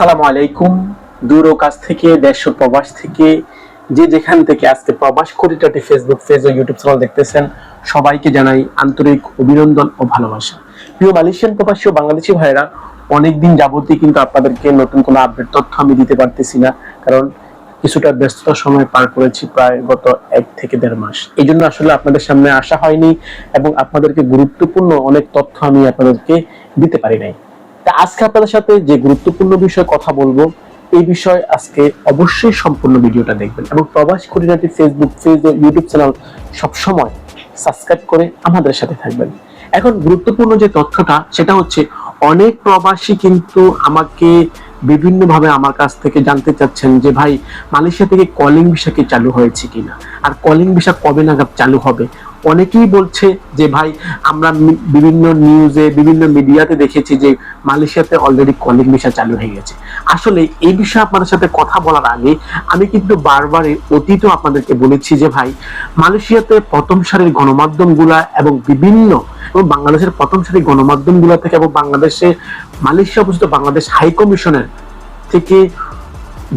আসসালামু আলাইকুম। দূর ও কাছ থেকে, দেশ ও প্রবাস থেকে, যে যেখান থেকে আজকে প্রবাস খুঁটিনাটি ফেসবুক পেজ ও ইউটিউব চ্যানেল দেখতেছেন, সবাইকে জানাই আন্তরিক অভিনন্দন ও ভালোবাসা। প্রিয় মালয়েশিয়ান প্রবাসী ও বাংলাদেশি ভাইরা, অনেকদিন যাবতই কিন্তু আপনাদেরকে নতুন কোনো আপডেট তথ্য আমি দিতে পারতেছি না, কারণ কিছুটা ব্যস্ততার সময় পার করেছি, প্রায় গত 1 থেকে 1.5 মাস। এই জন্য আসলে আপনাদের সামনে আসা হয়নি এবং আপনাদেরকে গুরুত্বপূর্ণ অনেক তথ্য আমি আপনাদেরকে দিতে পারি নাই। তা আজকে আপনাদের সাথে যে গুরুত্বপূর্ণ বিষয়ে কথা বলবো, এই বিষয়ে আজকে অবশ্যই সম্পূর্ণ ভিডিওটা দেখবেন এবং প্রবাস খুঁটিনাটি ফেসবুক পেজ ও ইউটিউব চ্যানেল সবসময় সাবস্ক্রাইব করে আমাদের সাথে থাকবেন। এখন গুরুত্বপূর্ণ যে তথ্যটা, সেটা হচ্ছে অনেক প্রবাসী কিন্তু আমাকে বিভিন্ন ভাবে আমার কাছ থেকে জানতে চাচ্ছেন যে ভাই, মালয়েশিয়া থেকে কলিং ভিসা কি চালু হয়েছে কিনা, আর কলিং ভিসা কবে নাগাদ চালু হবে। অনেকেই বলছে যে ভাই, আমরা বিভিন্ন নিউজে, বিভিন্ন মিডিয়াতে দেখেছি যে মালয়েশিয়াতে অলরেডি কলিং ভিসা চালু হয়ে গেছে। আসলে এই বিষয়ে আপনাদের সাথে কথা বলার আগে আমি কিন্তু বারবার অতীতও আপনাদেরকে বলেছি যে ভাই, মালয়েশিয়াতে প্রথম সারির গণমাধ্যমগুলা এবং বাংলাদেশের প্রথম সারির গণমাধ্যমগুলা থেকে এবং মালয়েশিয়া অবস্থিত বাংলাদেশ হাই কমিশনের থেকে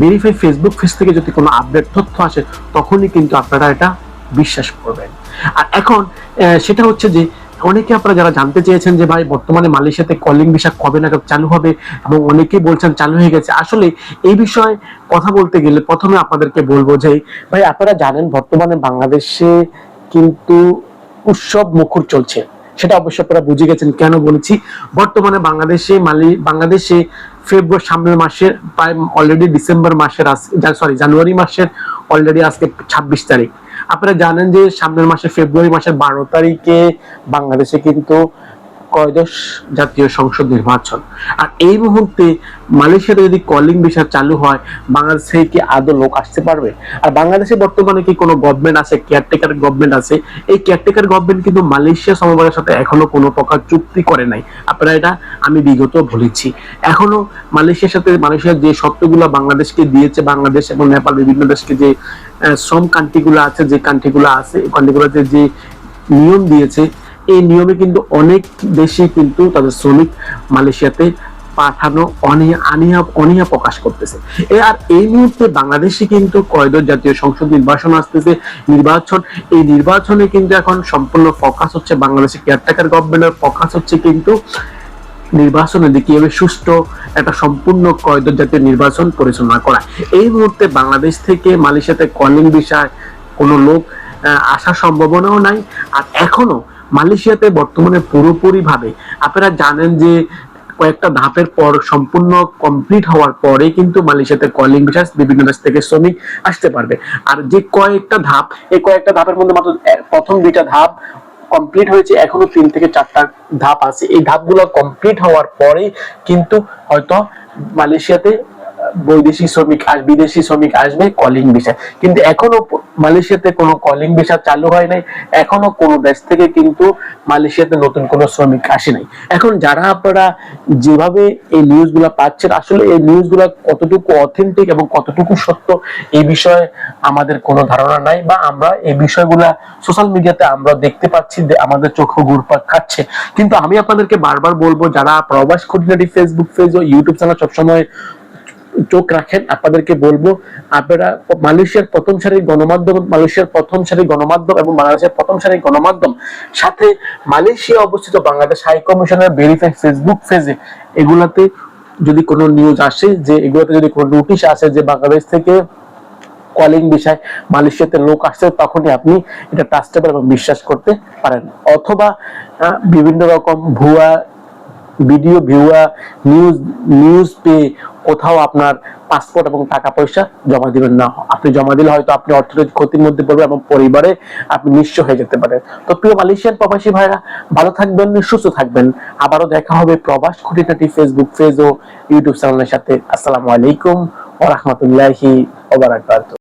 ভেরিফাই ফেসবুক পেজ থেকে যদি কোনো আপডেট তথ্য আসে, তখনই কিন্তু আপনারা এটা বিশ্বাস করবেন। আর এখন সেটা হচ্ছে যে অনেকে আপনারা যারা জানতে চেয়েছেন যে ভাই, বর্তমানে মালয়েশিয়াতে কলিং ভিসা কবে নাগাদ চালু হবে, এবং অনেকেই বলছেন চালু হয়ে গেছে। আসলে এই বিষয়ে কথা বলতে গেলে প্রথমে আপনাদেরকে বলবো যে ভাই, আপনারা জানেন বর্তমানে বাংলাদেশে কিন্তু উৎসব মুখর চলছে। সেটা অবশ্য আপনারা বুঝে গেছেন কেন বলেছি। বর্তমানে বাংলাদেশে ফেব্রুয়ারি সামনের মাসের প্রায় অলরেডি ডিসেম্বর মাসের জানুয়ারি মাসের অলরেডি আজকে 26 তারিখ। আপনারা জানেন যে সামনের মাসে ফেব্রুয়ারি মাসের 12 তারিখে বাংলাদেশে কিন্তু ত্রয়োদশ জাতীয় সংসদ নির্বাচন। আর এই মুহূর্তে মালয়েশিয়াতে যদি কলিং ভিসা চালু হয়, বাংলাদেশে কি আদৌ লোক আসতে পারবে? আর বাংলাদেশে বর্তমানে কি কোনো গভর্নমেন্ট আছে, কেয়ারটেকার গভর্নমেন্ট আছে? এই কেয়ারটেকার গভর্নমেন্ট কিন্তু মালয়েশিয়া সমবায়ের সাথে এখনো কোনো প্রকার চুক্তি করে নাই। আপনারা এটা আমি বিগত বলেছি। এখনো মালয়েশিয়ার যে শর্তগুলো বাংলাদেশকে দিয়েছে, বাংলাদেশ এবং নেপাল বিভিন্ন দেশকে যে শ্রম কান্ট্রিগুলো আছে, এই কান্ট্রিগুলোতে যে নিয়ম দিয়েছে, এই নিয়মে কিন্তু অনেক দেশই কিন্তু তাদের শ্রমিক মালয়েশিয়াতে পাঠানো অনীহা প্রকাশ করতেছে। আর এই মুহূর্তে বাংলাদেশে কিন্তু ত্রয়োদশ জাতীয় সংসদ নির্বাচন আসতেছে। এই নির্বাচনে কিন্তু এখন সম্পূর্ণ ফোকাস হচ্ছে বাংলাদেশের কেয়ারটেকার গভর্নমেন্টের ফোকাস হচ্ছে কিন্তু নির্বাচনের দিকে, কিভাবে সুষ্ঠু একটা সম্পূর্ণ ত্রয়োদশ জাতীয় নির্বাচন পরিচালনা করা। এই মুহূর্তে বাংলাদেশ থেকে মালয়েশিয়াতে কলিং ভিসায় কোনো লোক আসার সম্ভাবনাও নাই। আর এখনো মালয়েশিয়াতে বর্তমানে পুরোপুরি ভাবে, আপনারা জানেন যে কয়েকটা ধাপের পর সম্পূর্ণ কমপ্লিট হওয়ার পরে কিন্তু মালয়েশিয়াতে কলিং ভিসা বিভিন্ন দেশ থেকে শ্রমিক আসতে পারবে। আর যে কয়েকটা ধাপ, এই কয়েকটা ধাপের মধ্যে মাত্র প্রথম 2টা ধাপ কমপ্লিট হয়েছে, এখনো 3 থেকে 4টা ধাপ আছে। এই ধাপগুলো কমপ্লিট হওয়ার পরে কিন্তু হয়তো মালয়েশিয়াতে বিদেশি শ্রমিক আসবে কলিং ভিসা। কিন্তু এখনো মালয়েশিয়াতে কোনো কলিং ভিসা চালু হয় নাই, এখনো কোনো দেশ থেকে কিন্তু মালয়েশিয়াতে নতুন কোনো শ্রমিক আসে নাই। এখন যারা আপনারা যেভাবে এই নিউজগুলো পাচ্ছেন, আসলে এই নিউজগুলো কতটুকু অথেন্টিক এবং কতটুকু সত্য, এই বিষয়ে আমাদের কোনো ধারণা নাই, বা আমরা এই বিষয়গুলা সোশ্যাল মিডিয়াতে আমরা দেখতে পাচ্ছি, আমাদের চোখে ঘুরপাক খাচ্ছে। কিন্তু আমি আপনাদেরকে বারবার বলবো, যারা প্রবাস খুঁটিনাটি ফেসবুক পেজ ও ইউটিউব চ্যানেল সবসময় চোখ রাখেন, আপনাদেরকে বলবো, আপনারা মালয়েশিয়ার প্রথম সারির গণমাধ্যম এবং বাংলাদেশের প্রথম সারির গণমাধ্যম, সাথে মালয়েশিয়া অবস্থিত বাংলাদেশ হাই কমিশনের ভেরিফাই ফেসবুক পেজে এগুলাতে যদি কোনো নিউজ আসে, যে এগুলোতে যদি কোনো নোটিশ আসে যে বাংলাদেশ থেকে কলিং বিষয় মালয়েশিয়াতে লোক আসছে, তখনই আপনি এটা ট্রাস্টেবল এবং বিশ্বাস করতে পারেন। অথবা বিভিন্ন রকম ভুয়া ভিডিও, নিউজ পেয়ে কোথাও আপনার পাসপোর্ট এবং টাকা পয়সা জমা দিবেন না। আপনি জমা দিলে হয়তো আপনি অর্থনৈতিক ক্ষতির মধ্যে পড়বেন এবং পরিবারে আপনি নিঃস্ব হয়ে যেতে পারেন। তো প্রিয় মালয়েশিয়ান প্রবাসী ভাইরা, ভালো থাকবেন, সুস্থ থাকবেন। আবারও দেখা হবে প্রবাস খুঁটিনাটি ফেসবুক পেজ ও ইউটিউব চ্যানেলের সাথে। আসসালামু আলাইকুম ওয়া রাহমাতুল্লাহি ওয়া বারাকাতুহু।